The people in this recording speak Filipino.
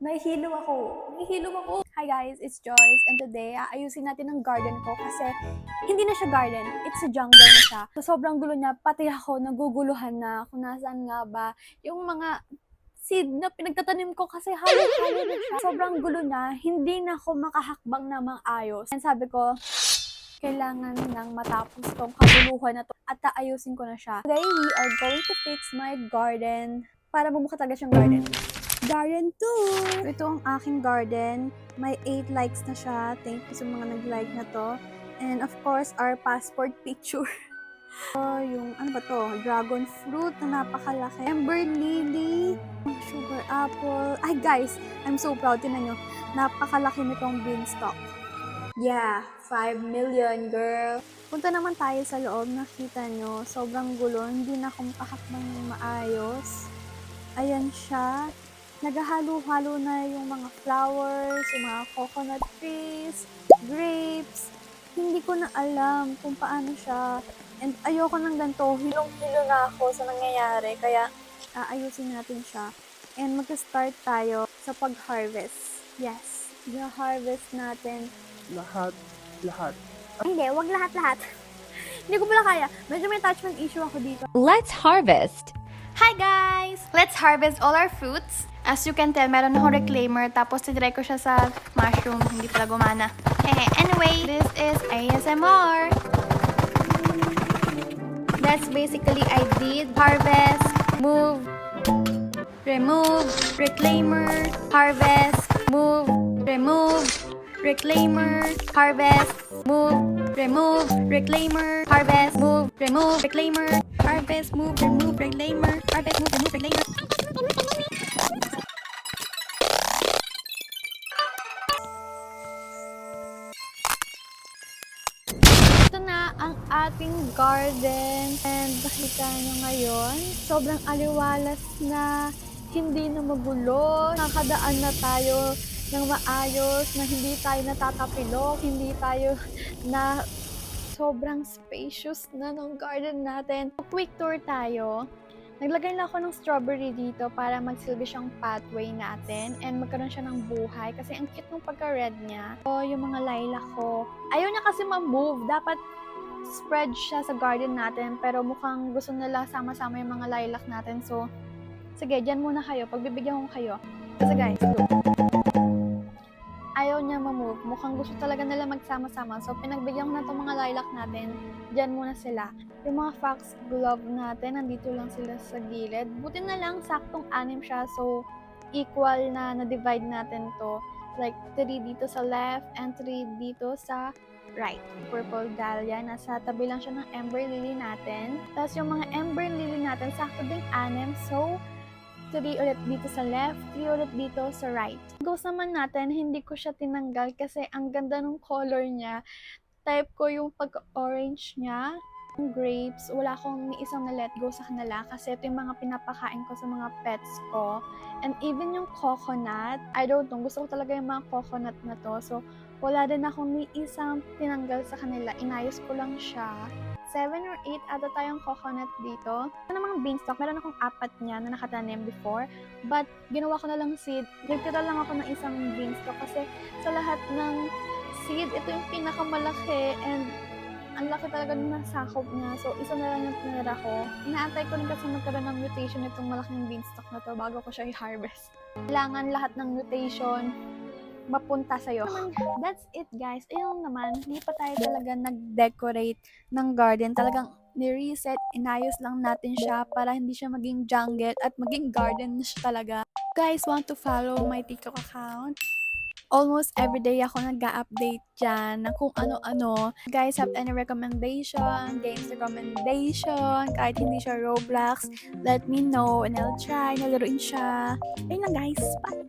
Nahihilo ako. Hi guys, it's Joyce and today aayusin natin ang garden ko kasi hindi na siya garden, it's a jungle na siya. So sobrang gulo niya, pati ako naguguluhan na kung nasaan nga ba yung mga seed na pinagtatanim ko kasi halo-halo na siya. Sobrang gulo niya, hindi na ako makahakbang na maayos. And sabi ko, kailangan nang matapos tong kaguluhan na to at aayusin ko na siya. Today, we are going to fix my garden para bumukha talaga siyang garden. Garden tour! Ito ang aking garden. May 8 likes na siya. Thank you sa mga nag-like na to. And of course, our passport picture. Yung, ano ba to? Dragon fruit na napakalaki. Amber lily. Sugar apple. Ay guys, I'm so proud. Tingnan nyo. Napakalaki nitong beanstalk. Yeah, 5 million girl. Punta naman tayo sa loob. Nakita nyo, sobrang gulo. Hindi na akong pakakbang maayos. Ayan siya. Naghahalo-halo na yung mga flowers, yung mga coconut trees, grapes. Hindi ko na alam kung paano siya. And ayoko ng ganito. Hilong-hilo na ako sa nangyayari. Kaya aayusin natin siya. And mag-start tayo sa pag-harvest. Yes, i-harvest natin. Lahat. Hindi, wag lahat-lahat. Hindi ko pala kaya. Medyo may attachment issue ako dito. Let's harvest. Hi guys! Let's harvest all our fruits. As you can tell, meron akong reclaimer tapos tinry ko siya sa mushroom. Hindi pala gumana. Anyway, this is ASMR. That's basically I did harvest, move, remove, reclaimer, harvest, move, remove, reclaimer, harvest, move, remove, reclaimer, harvest, move, remove, reclaimer, harvest, move, remove, reclaimer, harvest, move, remove, reclaimer. Ito na ang ating garden. And nakita nyo ngayon, sobrang aliwalas na, hindi na magulo. Nakadaan na tayo ng maayos, na hindi tayo natatapilok, hindi tayo na sobrang spacious na ng garden natin. Quick tour tayo. Naglagay na ako ng strawberry dito para magsilbi siyang pathway natin and magkaroon siya ng buhay kasi ang cute ng pagka-red niya. So, yung mga lilac ko, ayaw niya kasi ma-move. Dapat spread siya sa garden natin pero mukhang gusto nila sama-sama yung mga lilac natin. So, sige, dyan muna kayo. Pagbibigyan ko kayo. Kasi guys, look. Ayaw niya ma-move. Mukhang gusto talaga nila magsama-sama. So, pinagbigyan ko na itong mga lilac natin. Diyan muna sila. Yung mga foxglove natin, nandito lang sila sa gilid. Buti na lang, saktong 6 siya. So, equal na na-divide natin to. Like, 3 dito sa left and 3 dito sa right. Purple dahlia. Nasa tabi lang siya ng amber lily natin. Tapos yung mga amber lily natin, sakto ding 6. So, 3 ulit dito sa left, 3 ulit dito sa right. Ghost naman natin, hindi ko siya tinanggal kasi ang ganda ng color niya. Type ko yung pag-orange niya. Yung grapes, wala akong ni isang na let go sa kanila kasi ito yung mga pinapakain ko sa mga pets ko. And even yung coconut, I don't know, gusto ko talaga yung mga coconut na to. So, wala din akong ni isang tinanggal sa kanila. Inayos ko lang siya. 7 or 8 ata tayong coconut dito. Ito namang beanstalk, meron akong 4 niya na nakatanim before. But, ginawa ko na lang seed. Nagtira lang ako ng isang beanstalk kasi sa lahat ng seed, ito yung pinakamalaki and ang laki talaga ng nasakop niya. So, isa na lang yung tinira ko. Inaantay ko rin kasi magkaroon ng mutation itong malaking beanstalk na to bago ko siya i-harvest. Kailangan lahat ng mutation mapunta sa'yo. That's it guys. Ayun naman, hindi pa tayo talaga nag-decorate ng garden. Talagang ni-reset, inayos lang natin siya para hindi siya maging jungle at maging garden na siya talaga. Guys, want to follow my TikTok account? Almost everyday ako nag-update dyan ng kung ano-ano. Guys, have any recommendation, games recommendation, kahit hindi siya Roblox, let me know and I'll try na laruin siya. Ayun lang guys, bye!